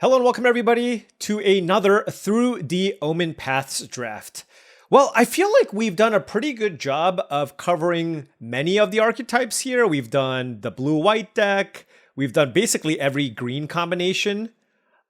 Hello and welcome everybody to another Through the Omenpaths draft. Well, I feel like we've done a pretty good job of covering many of the archetypes here. We've done the blue-white deck. We've done basically every green combination,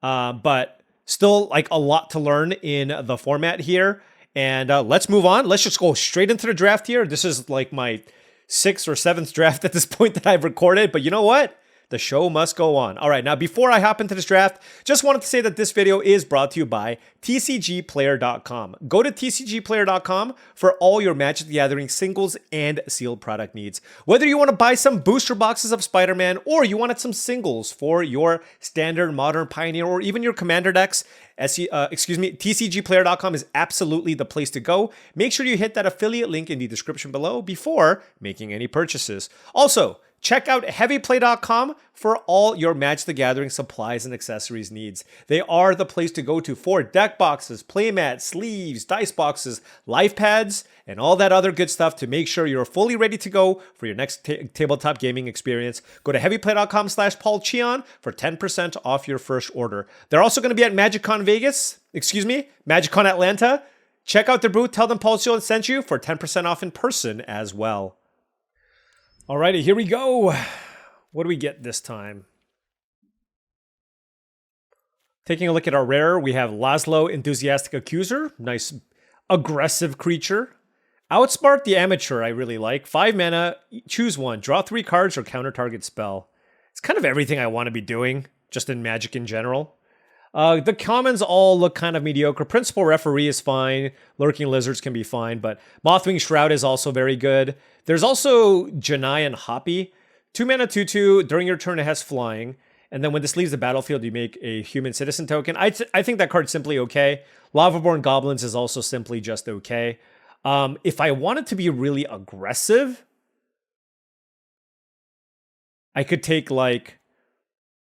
but still like a lot to learn in the format here. And let's move on. Let's just go straight into the draft here. This is like my 6th or 7th draft at this point that I've recorded, but you know what? The show must go on. All right, now before I hop into this draft, just wanted to say that this video is brought to you by TCGplayer.com. Go to TCGplayer.com for all your Magic the Gathering singles and sealed product needs. Whether you want to buy some booster boxes of Spider-Man or you wanted some singles for your standard, modern, pioneer, or even your commander decks, TCGplayer.com is absolutely the place to go. Make sure you hit that affiliate link in the description below before making any purchases. Also, check out heavyplay.com for all your Magic the Gathering supplies and accessories needs. They are the place to go to for deck boxes, playmats, sleeves, dice boxes, life pads, and all that other good stuff to make sure you're fully ready to go for your next tabletop gaming experience. Go to heavyplay.com/paulcheon for 10% off your first order. They're also going to be at MagicCon Atlanta. Check out their booth. Tell them paulcheon sent you for 10% off in person as well. Alrighty, here we go. What do we get this time? Taking a look at our rare, we have Laszlo, Enthusiastic Accuser. Nice aggressive creature. Outsmart the Amateur, I really like. 5 mana, choose one. Draw 3 cards or counter target spell. It's kind of everything I want to be doing, just in Magic in general. The commons all look kind of mediocre. Principal Referee is fine. Lurking Lizards can be fine, but Mothwing Shroud is also very good. There's also Janai and Hoppy. 2 mana, 2/2. During your turn, it has flying. And then when this leaves the battlefield, you make a human citizen token. I think that card's simply okay. Lavaborn Goblins is also simply just okay. If I wanted to be really aggressive, I could take like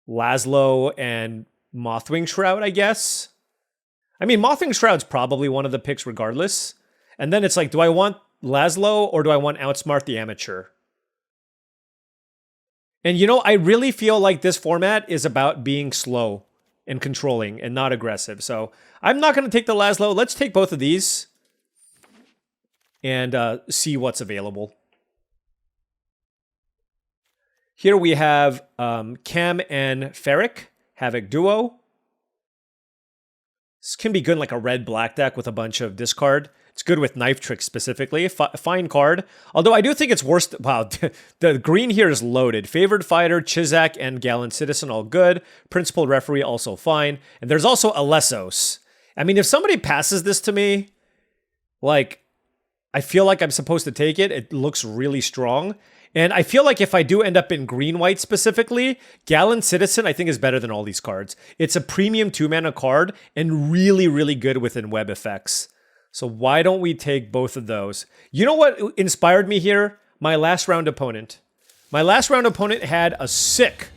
Laszlo and Mothwing Shroud, I guess. I mean, Mothwing Shroud's probably one of the picks regardless. And then it's like, do I want Laszlo or do I want Outsmart the Amateur? And you know, I really feel like this format is about being slow and controlling and not aggressive. So I'm not going to take the Laszlo. Let's take both of these and see what's available. Here we have Cam and Ferric. Havoc Duo. This can be good in like a red-black deck with a bunch of discard. It's good with Knife Trick specifically. Fine card. Although I do think it's worse. Wow, the green here is loaded. Favored Fighter, Chizak, and Gallant Citizen all good. Principal Referee also fine. And there's also Alessos. I mean, if somebody passes this to me, like, I feel like I'm supposed to take it. It looks really strong. And I feel like if I do end up in green-white specifically, Gallant Citizen I think is better than all these cards. It's a premium 2-mana card and really, really good within web effects. So why don't we take both of those? You know what inspired me here? My last round opponent. My last round opponent had a sick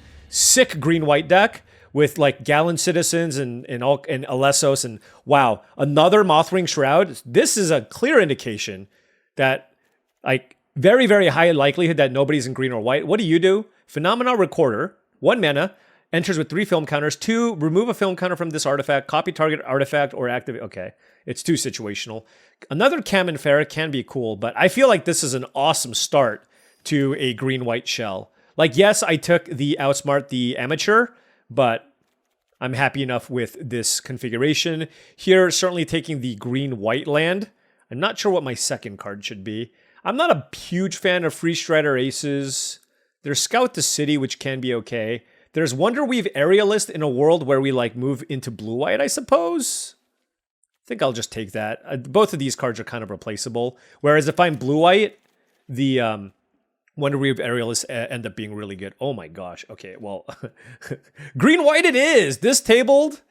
green-white deck with like Gallant Citizens and Alessos, and wow, another Mothwing Shroud. This is a clear indication that like very, very high likelihood that nobody's in green or white. What do? Phenomena Recorder, 1 mana, enters with 3 film counters. 2, remove a film counter from this artifact, copy target artifact, or activate. Okay, it's too situational. Another Cam and Ferric can be cool, but I feel like this is an awesome start to a green-white shell. Like, yes, I took the Outsmart the Amateur, but I'm happy enough with this configuration. Here, certainly taking the green-white land. I'm not sure what my second card should be. I'm not a huge fan of Free Strider Aces. There's Scout the City, which can be okay. There's Wonderweave Aerialist in a world where we like move into blue-white, I suppose. I think I'll just take that. Both of these cards are kind of replaceable. Whereas if I'm blue-white, the Wonderweave Aerialists end up being really good. Oh my gosh. Okay, well, green-white it is. This tabled.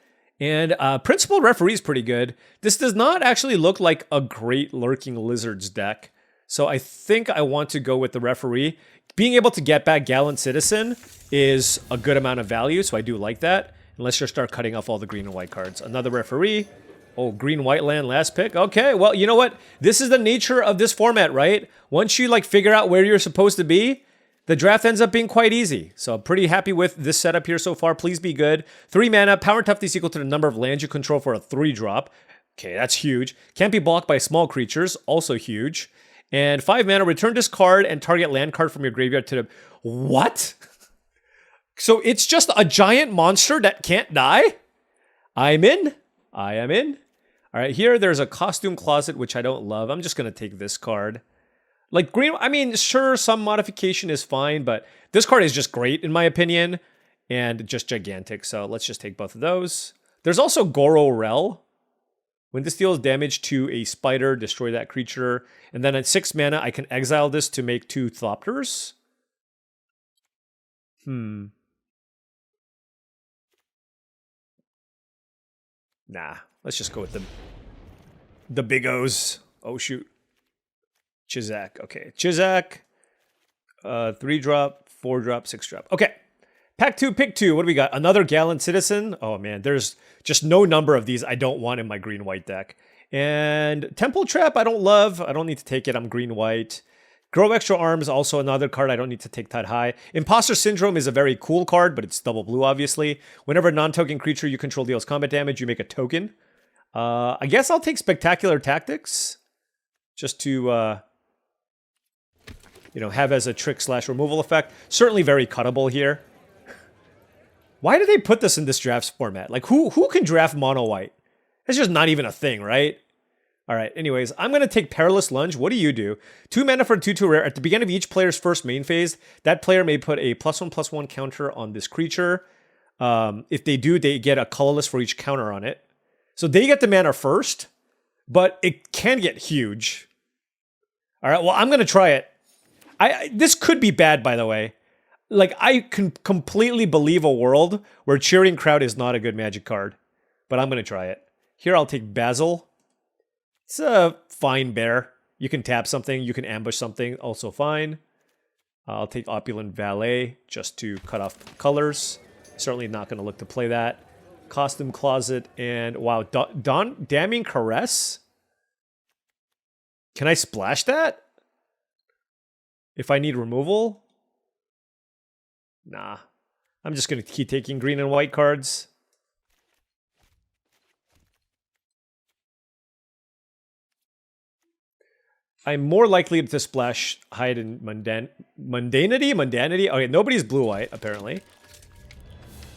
And Principal Referee is pretty good. This does not actually look like a great Lurking Lizards deck. So I think I want to go with the Referee. Being able to get back Gallant Citizen is a good amount of value, so I do like that. And let's just start cutting off all the green and white cards. Another Referee. Oh, green-white land, last pick. Okay, well, you know what? This is the nature of this format, right? Once you, like, figure out where you're supposed to be, the draft ends up being quite easy. So I'm pretty happy with this setup here so far. Please be good. 3 mana, power and toughness equal to the number of lands you control for a 3-drop. Okay, that's huge. Can't be blocked by small creatures, also huge. And 5 mana, return this card and target land card from your graveyard to the... What? So it's just a giant monster that can't die? I'm in. I am in. All right, here there's a costume closet, which I don't love. I'm just going to take this card. Like green, I mean, sure, some modification is fine, but this card is just great in my opinion and just gigantic. So let's just take both of those. There's also Goro Rel. When this deals damage to a spider, destroy that creature. And then at 6 mana, I can exile this to make 2 Thopters. Nah, let's just go with the big O's. Oh, shoot. Chizak. Okay, Chizak. 3-drop, 4-drop, 6-drop. Okay. Pack 2, pick 2. What do we got? Another Gallant Citizen. Oh, man. There's just no number of these I don't want in my green-white deck. And Temple Trap, I don't love. I don't need to take it. I'm green-white. Grow Extra Arms, also another card I don't need to take that high. Imposter Syndrome is a very cool card, but it's double blue, obviously. Whenever a non-token creature you control deals combat damage, you make a token. I guess I'll take Spectacular Tactics. Just to... have as a trick/removal effect. Certainly very cuttable here. Why do they put this in this draft format? Like, who can draft mono white? It's just not even a thing, right? All right, anyways, I'm going to take Perilous Lunge. What do you do? 2 mana for 2/2 rare. At the beginning of each player's first main phase, that player may put a +1/+1 counter on this creature. If they do, they get a colorless for each counter on it. So they get the mana first, but it can get huge. All right, well, I'm going to try it. This could be bad, by the way. Like, I can completely believe a world where Cheering Crowd is not a good Magic card. But I'm going to try it. Here, I'll take Basil. It's a fine bear. You can tap something. You can ambush something. Also fine. I'll take Opulent Valet just to cut off colors. Certainly not going to look to play that. Costume Closet and... Wow, Damning Caress? Can I splash that? If I need removal? Nah. I'm just going to keep taking green and white cards. I'm more likely to splash Hide in Mundanity? Okay, nobody's blue-white, apparently.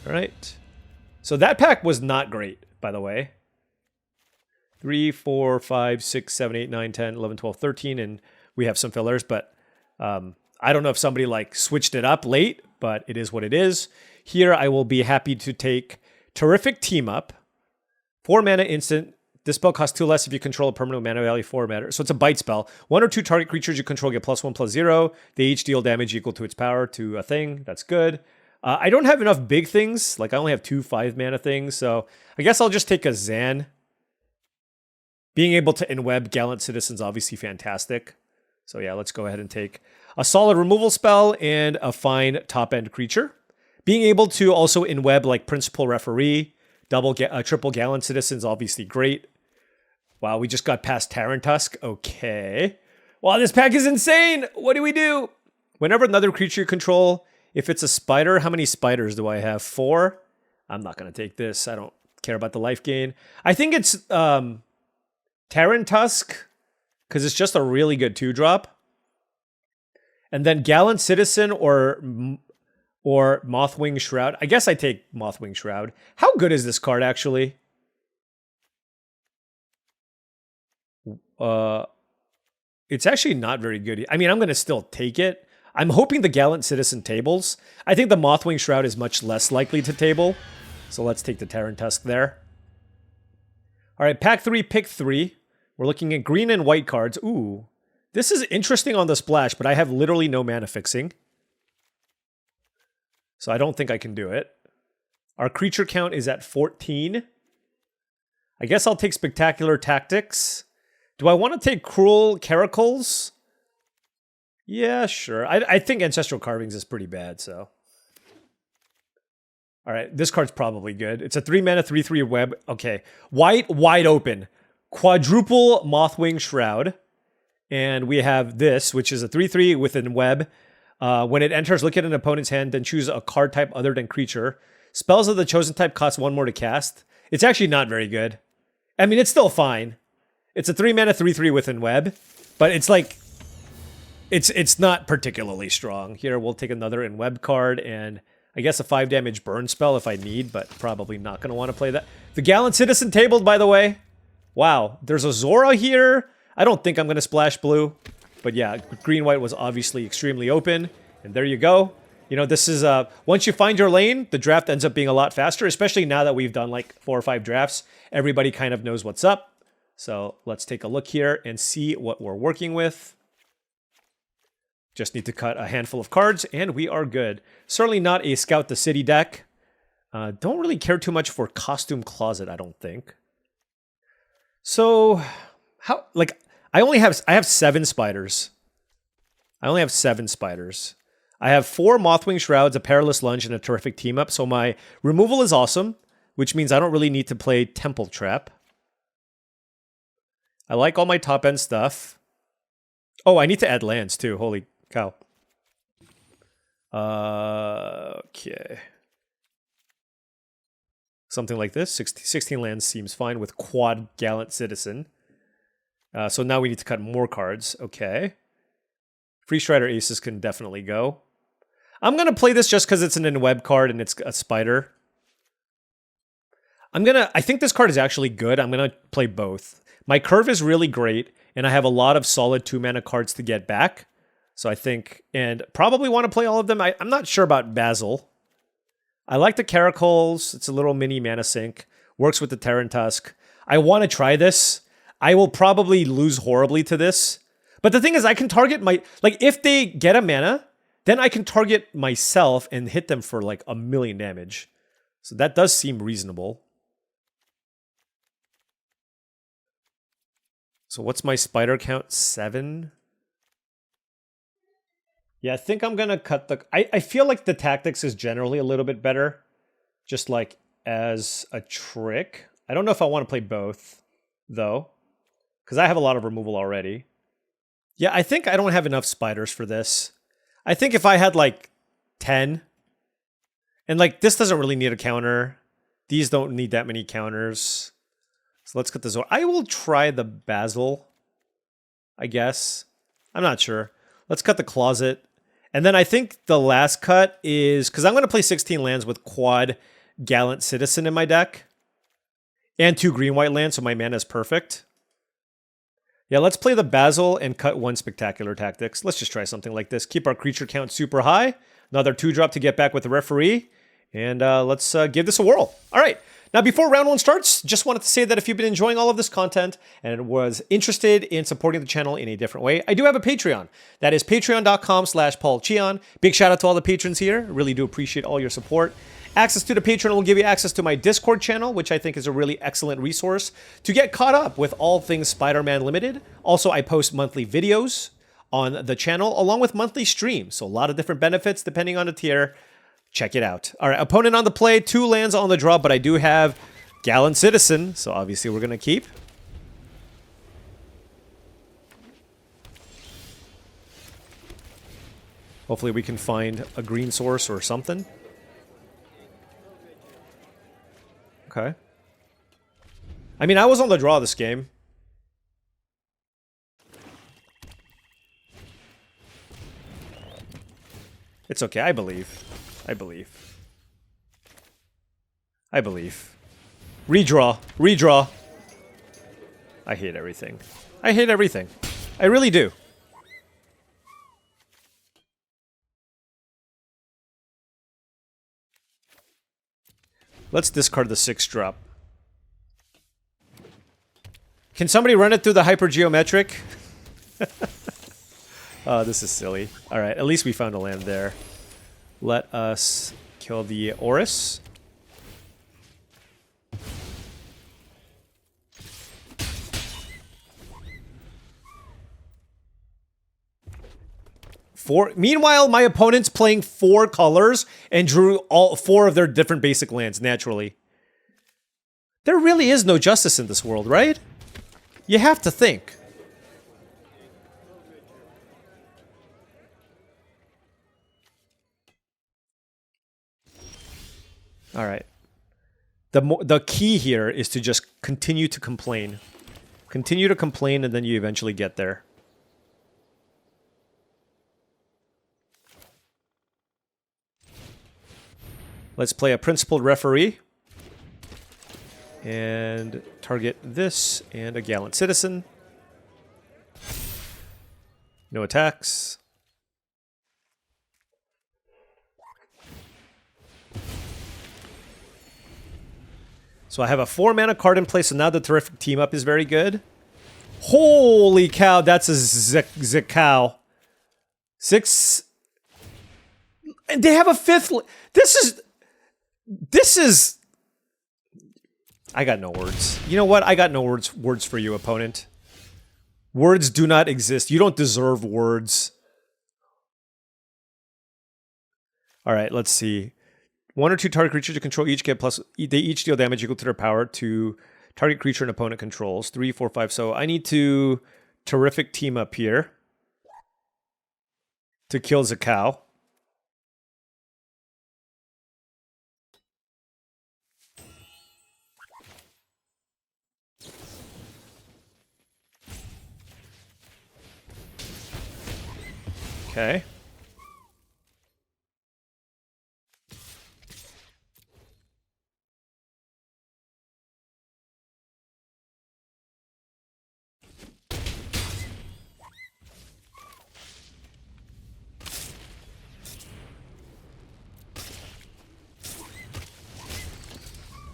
All right. So that pack was not great, by the way. 3, 4, 5, 6, 7, 8, 9, 10, 11, 12, 13, and we have some fillers, but... I don't know if somebody like switched it up late, but it is what it is. Here I will be happy to take Terrific Team Up. 4 mana instant. This spell costs 2 less if you control a permanent mana value 4 mana. So it's a bite spell. 1 or 2 target creatures you control get +1/+0. They each deal damage equal to its power to a thing. That's good. I don't have enough big things. Like I only have 2 5-mana things. So I guess I'll just take a Zan. Being able to in-web Gallant Citizen's obviously fantastic. So yeah, let's go ahead and take a solid removal spell and a fine top-end creature. Being able to also in-web like Principal Referee, triple Gallant Citizen's obviously great. Wow, we just got past Terran Tusk. Okay. Wow, this pack is insane! What do we do? Whenever another creature you control, if it's a spider, how many spiders do I have? 4? I'm not going to take this. I don't care about the life gain. I think it's Terran Tusk, because it's just a really good 2-drop. And then Gallant Citizen or Mothwing Shroud. I guess I take Mothwing Shroud. How good is this card, actually? It's actually not very good. I mean, I'm going to still take it. I'm hoping the Gallant Citizen tables. I think the Mothwing Shroud is much less likely to table. So let's take the Terran Tusk there. All right, pack 3, pick 3. We're looking at green and white cards. Ooh. This is interesting on the splash, but I have literally no mana fixing. So I don't think I can do it. Our creature count is at 14. I guess I'll take Spectacular Tactics. Do I want to take Cruel Caracals? Yeah, sure. I think Ancestral Carvings is pretty bad, so... Alright, this card's probably good. It's a 3-mana, 3/3 web. Okay. White, wide open. Quadruple Mothwing Shroud. And we have this, which is a 3/3 with a web. When it enters, look at an opponent's hand, then choose a card type other than creature. Spells of the chosen type cost 1 more to cast. It's actually not very good. I mean, it's still fine. It's a 3-mana 3/3 within web, but it's like it's not particularly strong. Here, we'll take another in web card and I guess a 5 damage burn spell if I need, but probably not going to want to play that. The Gallant Citizen tabled, by the way. Wow, there's a Zora here. I don't think I'm going to splash blue, but yeah, green-white was obviously extremely open, and there you go. You know, this is, once you find your lane, the draft ends up being a lot faster, especially now that we've done like 4 or 5 drafts. Everybody kind of knows what's up. So let's take a look here and see what we're working with. Just need to cut a handful of cards, and we are good. Certainly not a Scout the City deck. Don't really care too much for Costume Closet, I don't think. So, how, like, I have 7 spiders. I only have 7 spiders. I have 4 Mothwing Shrouds, a Perilous Lunge, and a Terrific Team Up, so my removal is awesome, which means I don't really need to play Temple Trap. I like all my top-end stuff. Oh, I need to add lands, too. Holy cow. Okay. Something like this. 16 lands seems fine with Quad Gallant Citizen. So now we need to cut more cards. Okay. Free Strider Aces can definitely go. I'm going to play this just because it's an in-web card and it's a spider. I think this card is actually good. I'm going to play both. My curve is really great, and I have a lot of solid 2-mana cards to get back. So I think, and probably want to play all of them. I'm not sure about Basil. I like the Caracals. It's a little mini mana sink. Works with the Terran Tusk. I want to try this. I will probably lose horribly to this. But the thing is, I can target my... Like, if they get a mana, then I can target myself and hit them for, like, 1,000,000 damage. So that does seem reasonable. So what's my spider count? 7? Yeah, I think I'm going to cut the... I feel like the tactics is generally a little bit better. Just, like, as a trick. I don't know if I want to play both, though. Because I have a lot of removal already. Yeah, I think I don't have enough spiders for this. I think if I had, like, 10... And, like, this doesn't really need a counter. These don't need that many counters. So let's cut this over. I will try the Basil, I guess. I'm not sure. Let's cut the Closet. And then I think the last cut is... Because I'm going to play 16 lands with Quad Gallant Citizen in my deck. And 2 green-white lands, so my mana is perfect. Yeah, let's play the Basil and cut 1 Spectacular Tactics. Let's just try something like this. Keep our creature count super high. Another 2-drop to get back with the referee. And let's give this a whirl. All right. Now, before round 1 starts, just wanted to say that if you've been enjoying all of this content and was interested in supporting the channel in a different way, I do have a Patreon. That is patreon.com/paulcheon. Big shout out to all the patrons here. Really do appreciate all your support. Access to the Patreon will give you access to my Discord channel, which I think is a really excellent resource to get caught up with all things Spider-Man Limited. Also, I post monthly videos on the channel along with monthly streams. So a lot of different benefits depending on the tier. Check it out. All right, opponent on the play, 2 lands on the draw, but I do have Gallant Citizen, so obviously we're going to keep. Hopefully we can find a green source or something. Okay. I mean, I was on the draw this game. It's okay, I believe. I believe. I believe. Redraw. Redraw. I hate everything. I hate everything. I really do. Let's discard the 6-drop. Can somebody run it through the hypergeometric? Oh, this is silly. Alright, at least we found a land there. Let us kill the Oris. Meanwhile, my opponent's playing 4 colors and drew all 4 of their different basic lands naturally. There really is no justice in this world, right? You have to think. All right. The key here is to just continue to complain. Continue to complain, and then you eventually get there. Let's play a principled referee. And target this and a gallant citizen. No attacks. So I have a 4-mana card in place, so now the terrific team up is very good. Holy cow, that's a Zakao. 6. And they have a 5th. This is. I got no words. You know what? I got no words for you, opponent. Words do not exist. You don't deserve words. All right, let's see. 1 or 2 target creatures you control each get plus. They each deal damage equal to their power to target creature an opponent controls. 3, 4, 5. So I need to terrific team up here to kill Zakao. Okay.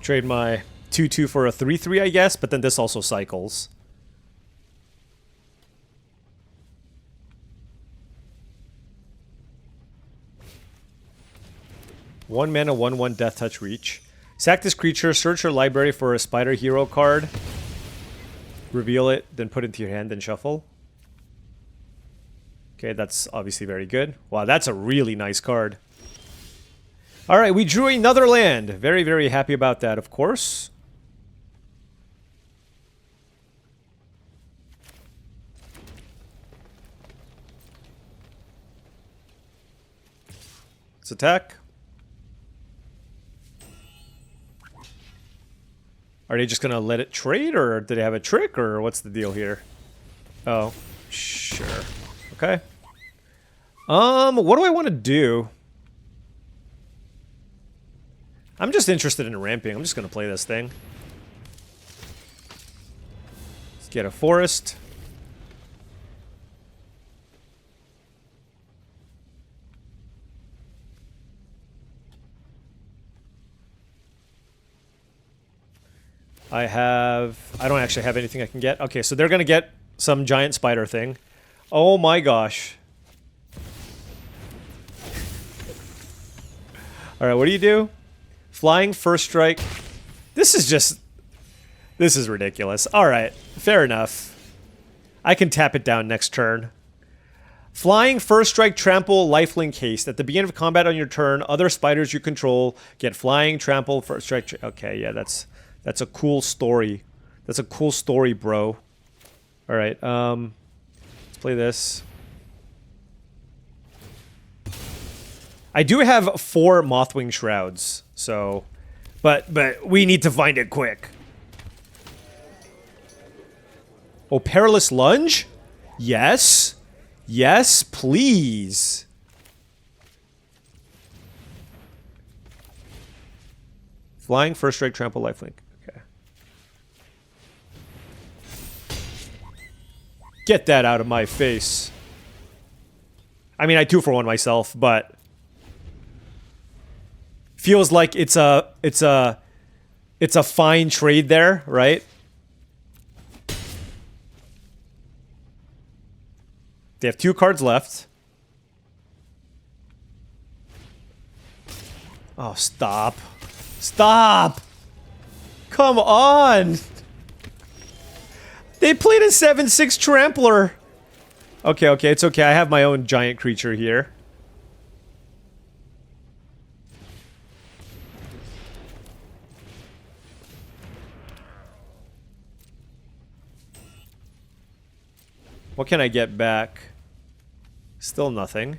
Trade my 2/2 for a 3/3, I guess, but then this also cycles. One mana, 1/1 Death Touch Reach. Sack this creature, search your library for a Spider Hero card. Reveal it, then put it into your hand, then shuffle. Okay, that's obviously very good. Wow, that's a really nice card. Alright, we drew another land. Very, very happy about that, of course. Let's attack. Are they just gonna let it trade, or did they have a trick, or what's the deal here? Oh, sure. Okay. What do I want to do? I'm just interested in ramping. I'm just gonna play this thing. Let's get a forest. I don't actually have anything I can get. Okay, so they're gonna get some giant spider thing. Oh my gosh. Alright, what do you do? Flying, first strike. This is ridiculous. Alright, fair enough. I can tap it down next turn. Flying, first strike, trample, lifelink, haste. At the beginning of combat on your turn, other spiders you control get flying, trample, first strike. Okay, yeah, that's a cool story. That's a cool story, bro. Alright, let's play this. I do have 4 Mothwing Shrouds, so... But we need to find it quick. Oh, Perilous Lunge? Yes. Yes, please. Flying, first strike, trample, lifelink. Okay. Get that out of my face. I mean, I 2-for-1 myself, but... Feels like it's a fine trade there, right? They have 2 cards left. Oh, stop. Stop! Come on! They played a 7/6 Trampler! Okay, okay, it's okay. I have my own giant creature here. What can I get back? Still nothing.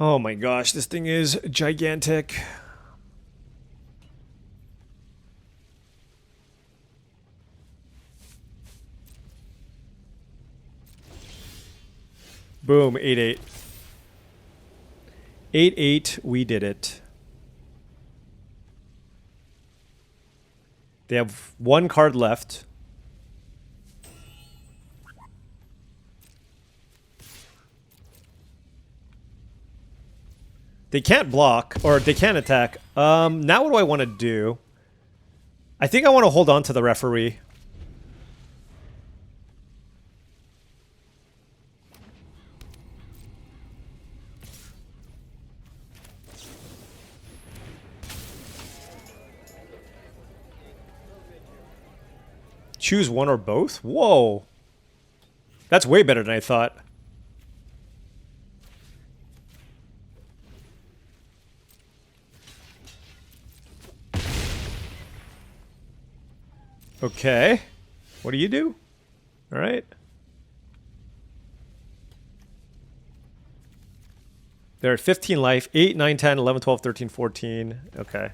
Oh my gosh, this thing is gigantic. Boom, 8-8. 8-8, we did it. They have one card left. They can't block, or they can't attack. Now what do I want to do? I think I want to hold on to the referee. Choose one or both? Whoa. That's way better than I thought. Okay. What do you do? All right. They're at 15 life. 8, 9, 10, 11, 12, 13, 14. Okay.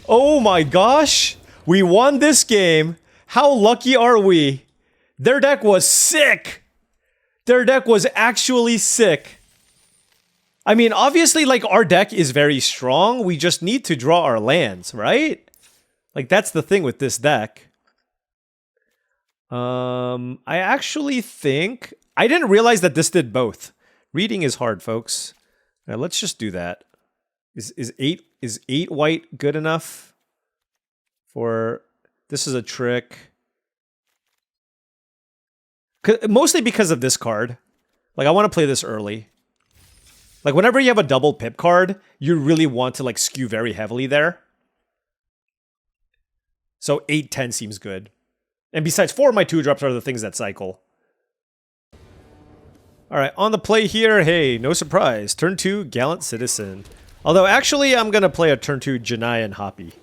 Oh my gosh! We won this game! How lucky are we? Their deck was sick! Their deck was actually sick. I mean, obviously, like, our deck is very strong. We just need to draw our lands, right? Like, that's the thing with this deck. I actually think... I didn't realize that this did both. Reading is hard, folks. Now, let's just do that. Is 8 white good enough for... This is a trick. Mostly because of this card. Like, I want to play this early. Like, whenever you have a double pip card, you really want to, like, skew very heavily there. So 8-10 seems good. And besides, 4 of my 2-drops are the things that cycle. Alright, on the play here, hey, no surprise. Turn 2, Gallant Citizen. Although, actually, I'm going to play a turn 2 Janai and Hoppy.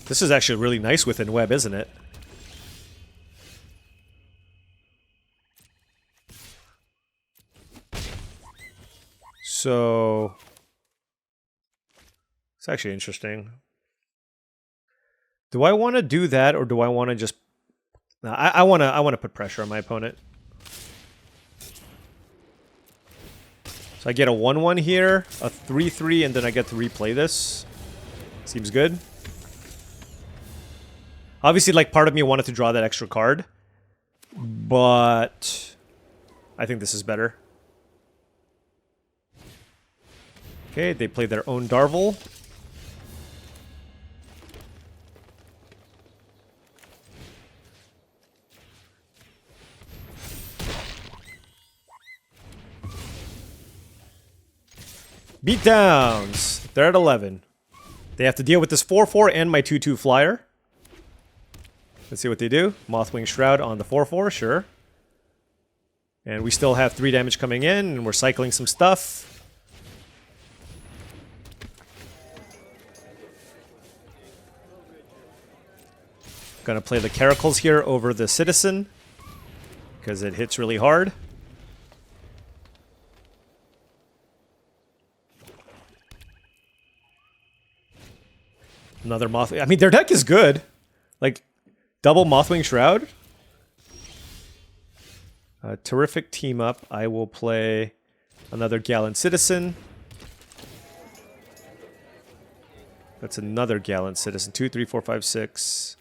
This is actually really nice within web, isn't it? So... It's actually interesting. Do I want to do that, or do I want to just... No, I want to put pressure on my opponent. So I get a 1-1 here, a 3-3, and then I get to replay this. Seems good. Obviously, like, part of me wanted to draw that extra card. But... I think this is better. Okay, they play their own Darvel. Beatdowns! They're at 11. They have to deal with this 4-4 and my 2-2 flyer. Let's see what they do. Mothwing Shroud on the 4-4, sure. And we still have 3 damage coming in, and we're cycling some stuff. Gonna play the Caracals here over the Citizen, because it hits really hard. Another Mothwing. I mean, their deck is good. Like, double Mothwing Shroud. Terrific team up. I will play another Gallant Citizen. That's another Gallant Citizen. 2, 3, 4, 5, 6.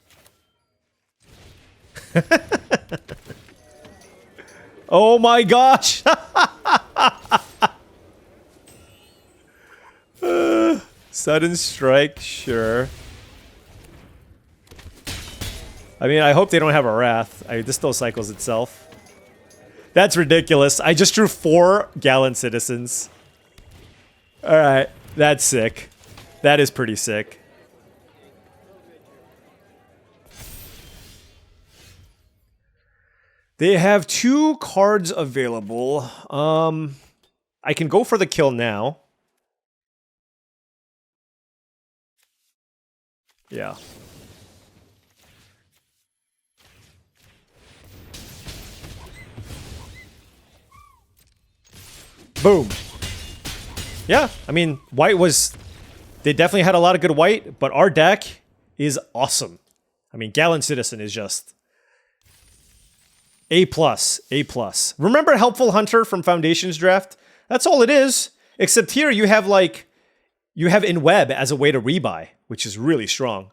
Oh my gosh! Sudden Strike, sure. I mean, I hope they don't have a Wrath. This still cycles itself. That's ridiculous. I just drew 4 Gallant Citizens. Alright, that's sick. That is pretty sick. They have 2 cards available. I can go for the kill now. Yeah. Boom. Yeah, I mean, white was... They definitely had a lot of good white, but our deck is awesome. I mean, Gallant Citizen is just... A+, A+. Remember Helpful Hunter from Foundations Draft? That's all it is. Except here you have, like... You have in web as a way to rebuy, which is really strong.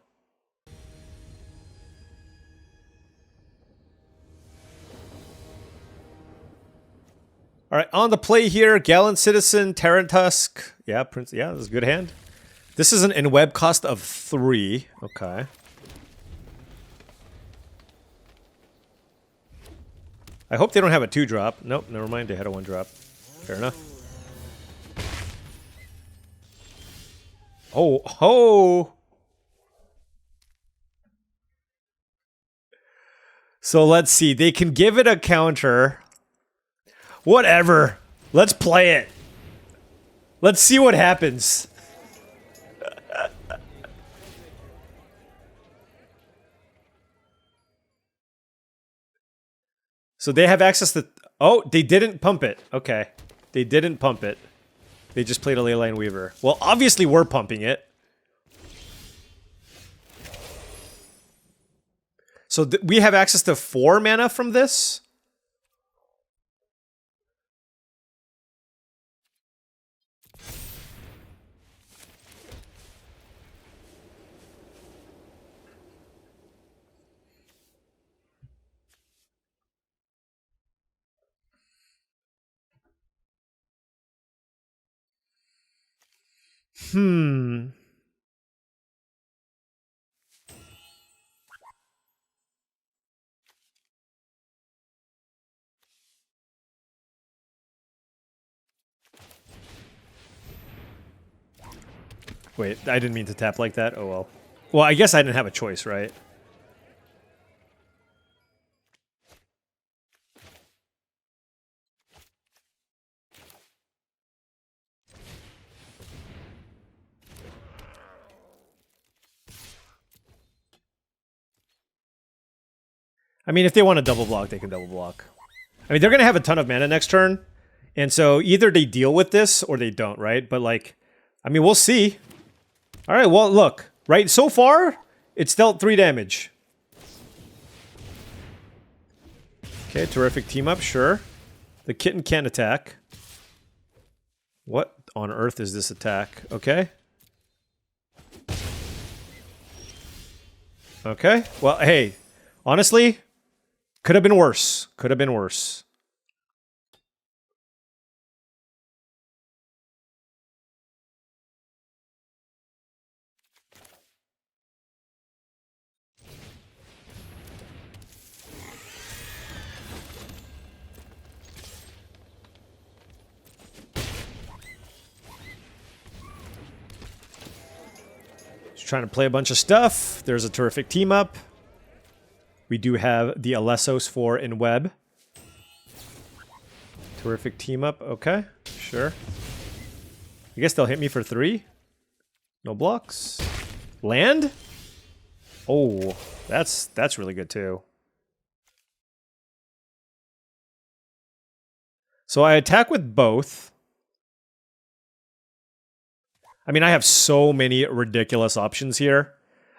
All right, on the play here, Gallant Citizen, Terran Tusk. Yeah, Prince. Yeah, this is a good hand. This is an in-web cost of 3. Okay. I hope they don't have a 2-drop. Nope, never mind. They had a 1-drop. Fair enough. Oh, ho! So let's see. They can give it a counter. Whatever. Let's play it. Let's see what happens. So they have access to... Oh, they didn't pump it. Okay. They didn't pump it. They just played a Leyline Weaver. Well, obviously we're pumping it. So we have access to 4 mana from this? Wait, I didn't mean to tap like that. Oh well. Well, I guess I didn't have a choice, right? I mean, if they want to double block, they can double block. I mean, they're going to have a ton of mana next turn. And so either they deal with this or they don't, right? But like, I mean, we'll see. All right, well, look. Right, so far, it's dealt 3 damage. Okay, terrific team up, sure. The kitten can't attack. What on earth is this attack? Okay. Okay, well, hey, honestly, could have been worse. Could have been worse. Trying to play a bunch of stuff. There's a terrific team up. We do have the Alessos for in web. Terrific team up. Okay, sure. I guess they'll hit me for 3. No blocks. Land? Oh, that's really good too. So I attack with both. I mean, I have so many ridiculous options here.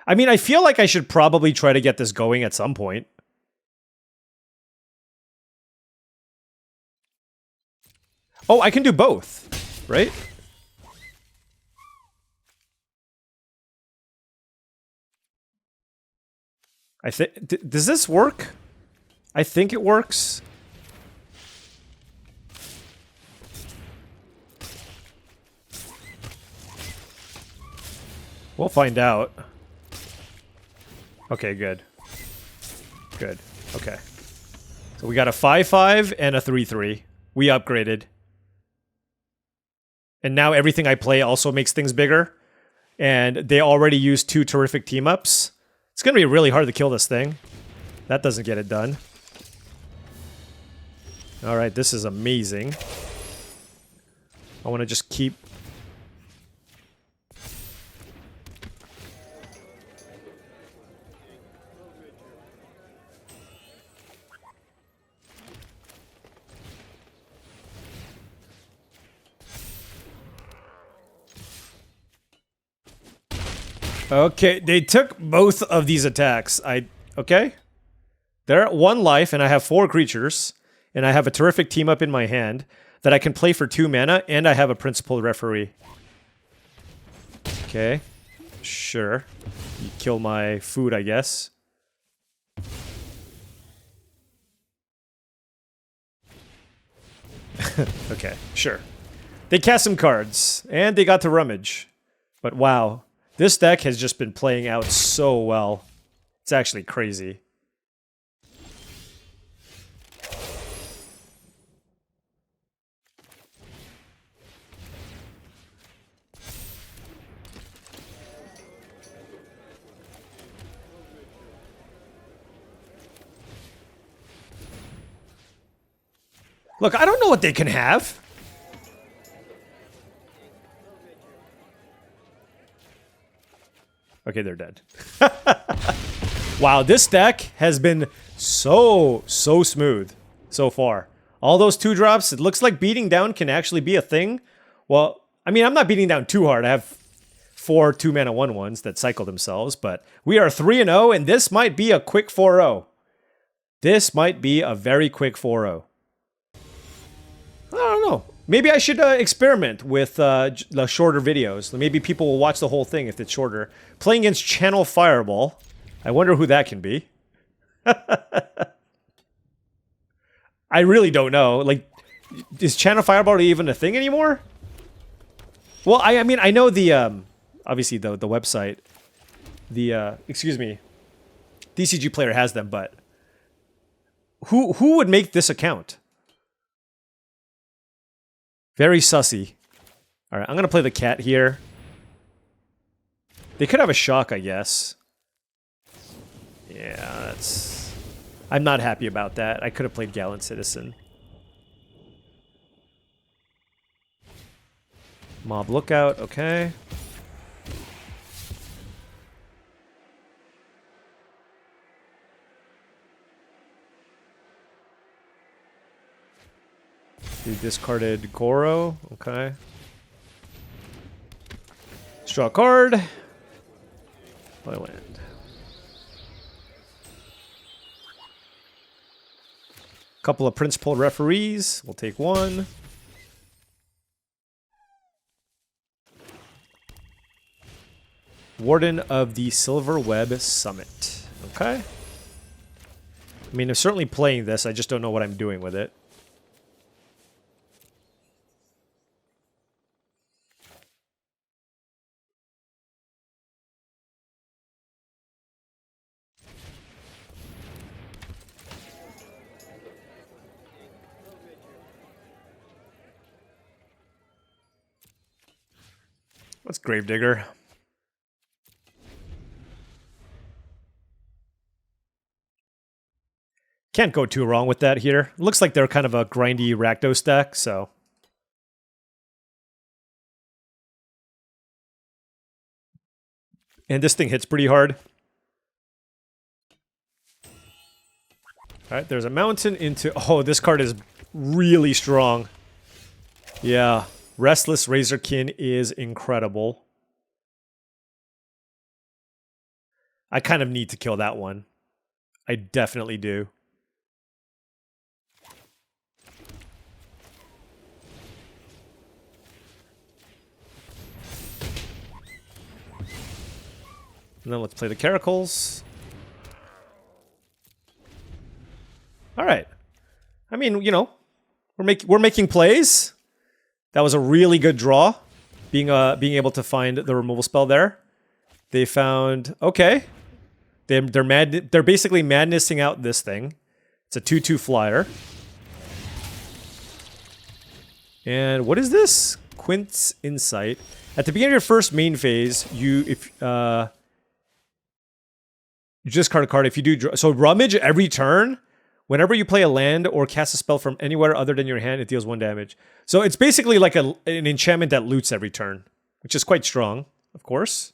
I mean, I feel like I should probably try to get this going at some point. Oh, I can do both, right? I think... Does this work? I think it works. We'll find out. Okay, good. Good. Okay. So we got a 5-5 and a 3-3. We upgraded. And now everything I play also makes things bigger. And they already used 2 terrific team-ups. It's going to be really hard to kill this thing. That doesn't get it done. All right, this is amazing. I want to just keep... Okay, they took both of these attacks. Okay. They're at 1 life, and I have 4 creatures, and I have a terrific team up in my hand that I can play for 2 mana, and I have a principal referee. Okay. Sure. You kill my food, I guess. Okay, sure. They cast some cards, and they got to rummage. But wow. This deck has just been playing out so well. It's actually crazy. Look, I don't know what they can have. Okay, they're dead. Wow, this deck has been so smooth so far. All those 2-drops, it looks like beating down can actually be a thing. Well, I mean, I'm not beating down too hard. I have 4 2-mana 1/1s that cycle themselves, but we are 3-0, and this might be a quick 4-0. This might be a very quick 4-0. I don't know. Maybe I should experiment with the shorter videos. Maybe people will watch the whole thing if it's shorter. Playing against Channel Fireball. I wonder who that can be. I really don't know. Like, is Channel Fireball even a thing anymore? Well, I mean, I know the, obviously the website. The, excuse me. TCGplayer has them, but... Who would make this account? Very sussy. Alright, I'm gonna play the cat here. They could have a shock, I guess. Yeah, that's... I'm not happy about that. I could have played Gallant Citizen. Mob Lookout, okay. You discarded Goro, okay. Draw a card. Play land. Couple of principal referees. We'll take 1. Warden of the Silver Web Summit. Okay. I mean, I'm certainly playing this. I just don't know what I'm doing with it. What's Gravedigger? Can't go too wrong with that here. Looks like they're kind of a grindy Rakdos deck, so... And this thing hits pretty hard. Alright, there's a mountain into... Oh, this card is really strong. Yeah. Restless Razorkin is incredible. I kind of need to kill that one. I definitely do. And then let's play the Caracals. All right. I mean, you know, we're making plays. That was a really good draw, being able to find the removal spell there. They found okay. They're basically madnessing out this thing. It's a 2/2 flyer. And what is this? Quint's Insight. At the beginning of your first main phase, you discard a card if you do so rummage every turn. Whenever you play a land or cast a spell from anywhere other than your hand, it deals 1 damage. So it's basically like an enchantment that loots every turn, which is quite strong, of course.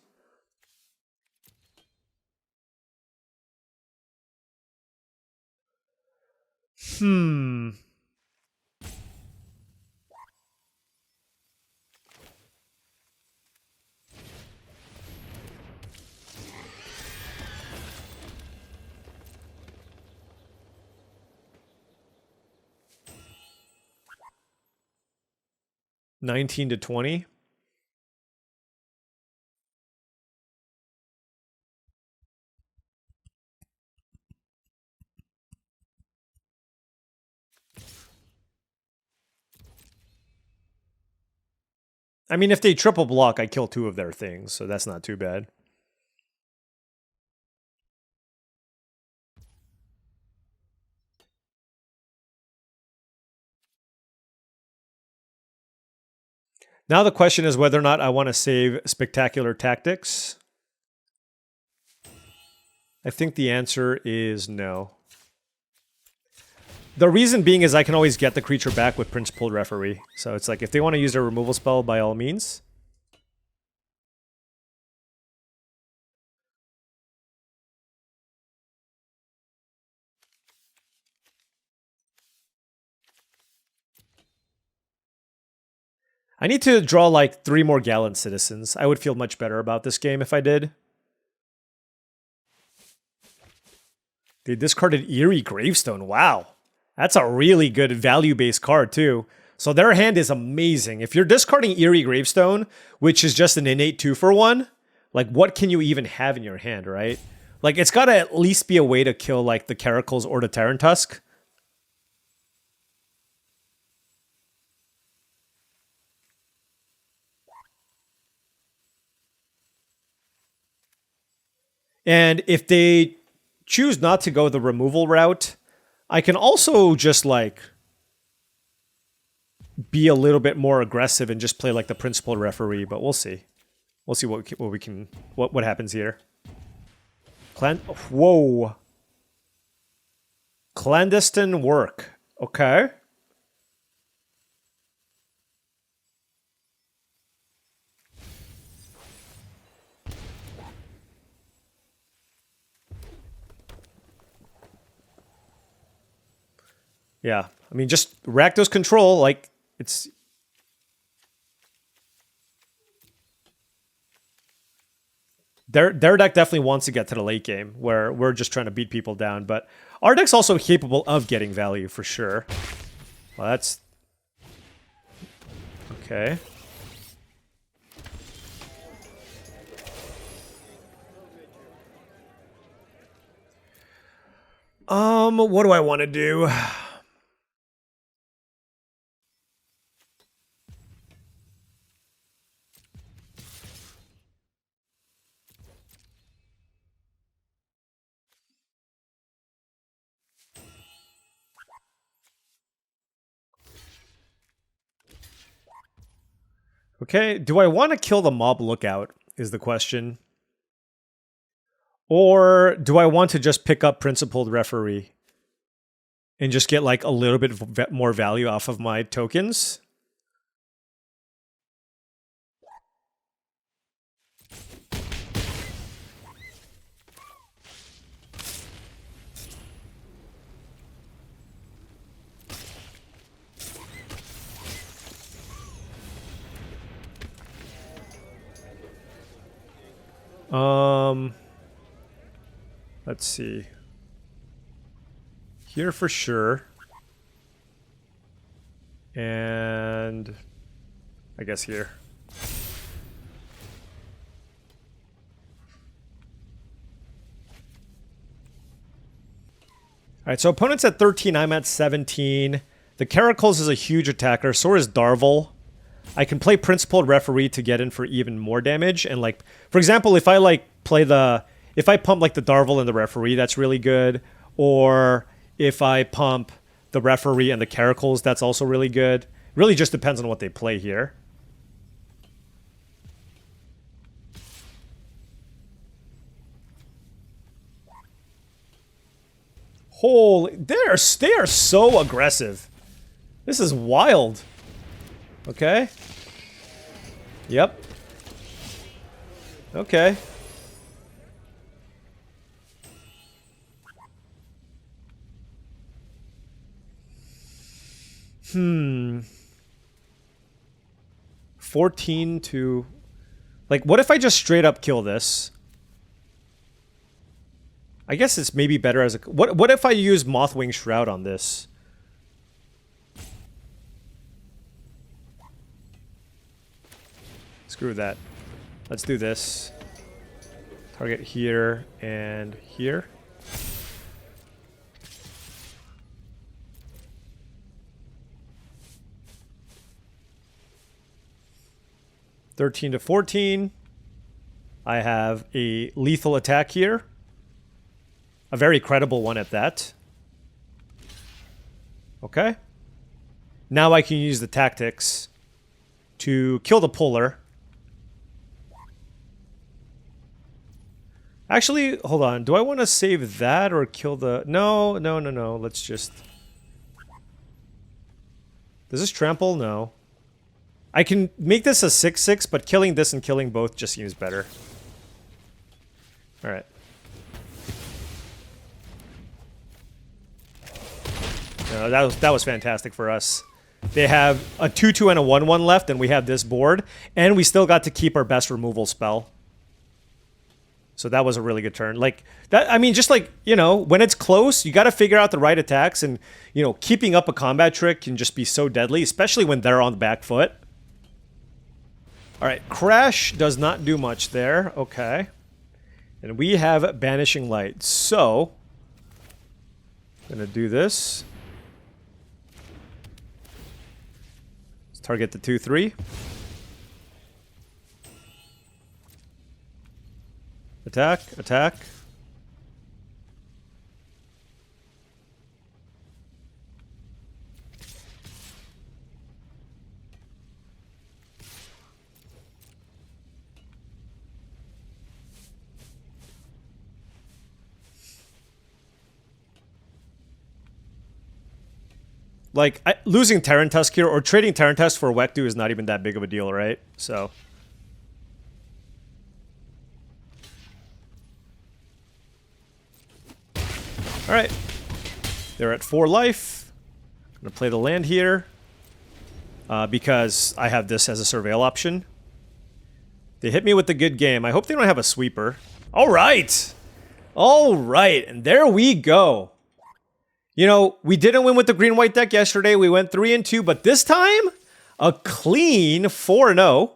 Hmm. $19 to $20. I mean, if they triple block, I kill 2 of their things, so that's not too bad. Now the question is whether or not I want to save Spectacular Tactics. I think the answer is no. The reason being is I can always get the creature back with Principled Referee. So it's like, if they want to use their removal spell, by all means. I need to draw like 3 more Gallant Citizens. I would feel much better about this game if I did. They discarded Eerie Gravestone. Wow. That's a really good value-based card too. So their hand is amazing. If you're discarding Eerie Gravestone, which is just an innate 2-for-1, like what can you even have in your hand, right? Like it's got to at least be a way to kill like the Caracals or the Terran Tusk. And if they choose not to go the removal route, I can also just like be a little bit more aggressive and just play like the Principled Referee, but we'll see. We'll see what happens here. Whoa. Clandestine Work. Okay. Yeah, I mean, just Rakdos control, like, it's... Their deck definitely wants to get to the late game, where we're just trying to beat people down, but our deck's also capable of getting value, for sure. Well, that's... Okay. What do I want to do? Okay, do I want to kill the Mob Lookout, is the question. Or do I want to just pick up Principled Referee and just get like a little bit more value off of my tokens? Let's see. Here for sure. And I guess here. Alright, so opponent's at 13, I'm at 17. The Caracals is a huge attacker, so is Darvel. I can play Principled Referee to get in for even more damage, and like, for example, if I like play the... If I pump like the Darvel and the Referee, that's really good. Or if I pump the Referee and the Caracals, that's also really good. It really just depends on what they play here. Holy, they are so aggressive. This is wild. Okay. Yep. Okay. Hmm. 14 to... Like, what if I just straight up kill this? I guess it's maybe better as a... What if I use Mothwing Shroud on this? Screw that. Let's do this. Target here and here. $13 to $14. I have a lethal attack here. A very credible one at that. Okay. Now I can use the tactics to kill the puller. Actually, hold on. Do I want to save that or kill the... No. Let's just... Does this trample? No. I can make this a 6/6, but killing this and killing both just seems better. Alright. No, that was fantastic for us. They have a 2/2 and a 1/1 left, and we have this board, and we still got to keep our best removal spell. So that was a really good turn. Like that, I mean, just like, you know, when it's close, you got to figure out the right attacks, and you know, keeping up a combat trick can just be so deadly, especially when they're on the back foot. All right, Crash does not do much there. Okay, and we have Banishing Light. So I'm gonna do this. Let's target the 2/3. Attack, attack. Like, losing Terran Tusk here, or trading Terran Tusk for Wektu is not even that big of a deal, right? So... Alright. They're at 4 life. I'm going to play the land here. Because I have this as a surveil option. They hit me with the good game. I hope they don't have a sweeper. Alright! Alright, and there we go. You know, we didn't win with the green-white deck yesterday. We went 3-2, but this time, a clean 4-0.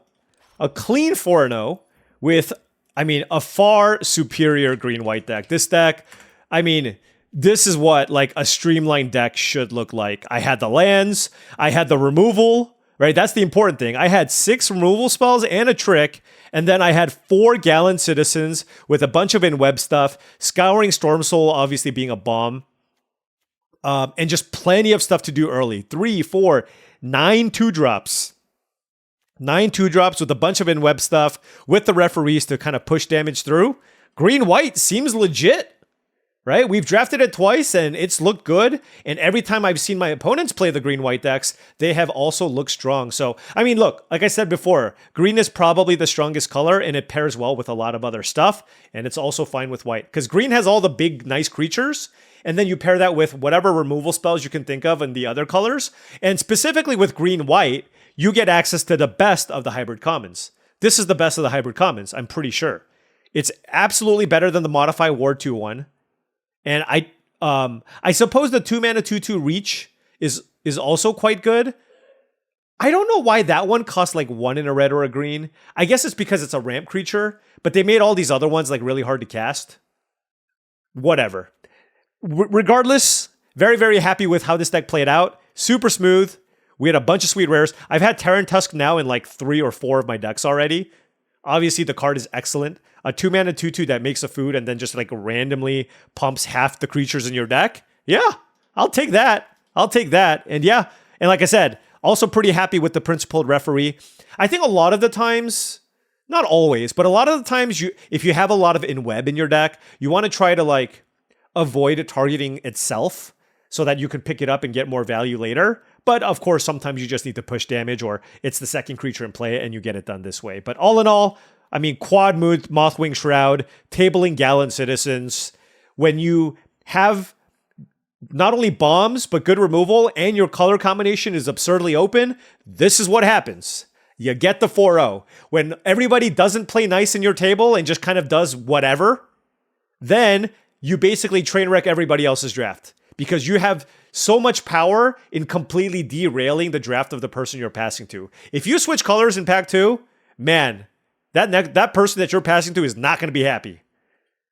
A clean 4-0 with, I mean, a far superior green-white deck. This deck, I mean, this is what, like, a streamlined deck should look like. I had the lands, I had the removal, right? That's the important thing. I had 6 removal spells and a trick, and then I had 4 Gallant Citizens with a bunch of in-web stuff, Scouring Storm Soul obviously being a bomb. And just plenty of stuff to do early. 3, 4, 9 2-drops. 9 2-drops with a bunch of in-web stuff with the referees to kind of push damage through. Green-white seems legit, right? We've drafted it twice and it's looked good. And every time I've seen my opponents play the green-white decks, they have also looked strong. So, I mean, look, like I said before, green is probably the strongest color and it pairs well with a lot of other stuff. And it's also fine with white because green has all the big, nice creatures. And then you pair that with whatever removal spells you can think of in the other colors. And specifically with green-white, you get access to the best of the hybrid commons. This is the best of the hybrid commons, I'm pretty sure. It's absolutely better than the Modify Ward 2/1. And I suppose the 2-mana 2/2 reach is also quite good. I don't know why that one costs like 1 in a red or a green. I guess it's because it's a ramp creature, but they made all these other ones like really hard to cast. Whatever. Regardless, very, very happy with how this deck played out. Super smooth. We had a bunch of sweet rares. I've had Terran Tusk now in like 3 or 4 of my decks already. Obviously, the card is excellent. A 2-mana 2/2 that makes a food and then just like randomly pumps half the creatures in your deck. Yeah, I'll take that. I'll take that. And yeah, and like I said, also pretty happy with the principled referee. I think a lot of the times, not always, but a lot of the times, if you have a lot of in-web in your deck, you want to try to like avoid targeting itself so that you can pick it up and get more value later. But of course, sometimes you just need to push damage, or it's the second creature in play and you get it done this way. But all in all, I mean, quad Mothwing Shroud, tabling Gallant Citizens, when you have not only bombs, but good removal, and your color combination is absurdly open, this is what happens. You get the 4-0. When everybody doesn't play nice in your table and just kind of does whatever, then you basically train wreck everybody else's draft. Because you have so much power in completely derailing the draft of the person you're passing to. If you switch colors in pack 2, man, that person that you're passing to is not going to be happy.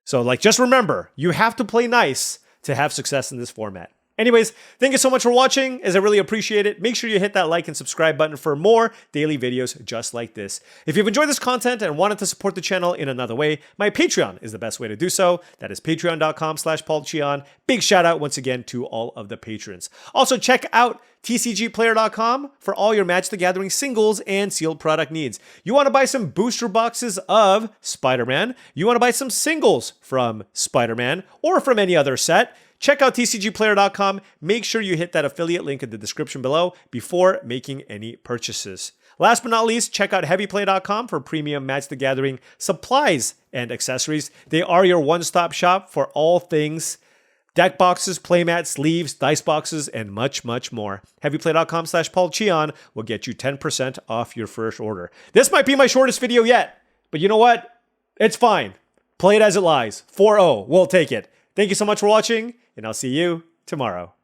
So, like, just remember, you have to play nice to have success in this format. Anyways, thank you so much for watching, as I really appreciate it. Make sure you hit that like and subscribe button for more daily videos just like this. If you've enjoyed this content and wanted to support the channel in another way, my Patreon is the best way to do so. That is patreon.com/paulcheon. Big shout out once again to all of the patrons. Also, check out TCGplayer.com for all your Magic the Gathering singles and sealed product needs. You want to buy some booster boxes of Spider-Man, you want to buy some singles from Spider-Man or from any other set, check out TCGplayer.com. Make sure you hit that affiliate link in the description below before making any purchases. Last but not least, check out HeavyPlay.com for premium Magic the Gathering supplies and accessories. They are your one-stop shop for all things deck boxes, playmats, sleeves, dice boxes, and much, much more. HeavyPlay.com/paulcheon will get you 10% off your first order. This might be my shortest video yet, but you know what? It's fine. Play it as it lies. 4-0. We'll take it. Thank you so much for watching, and I'll see you tomorrow.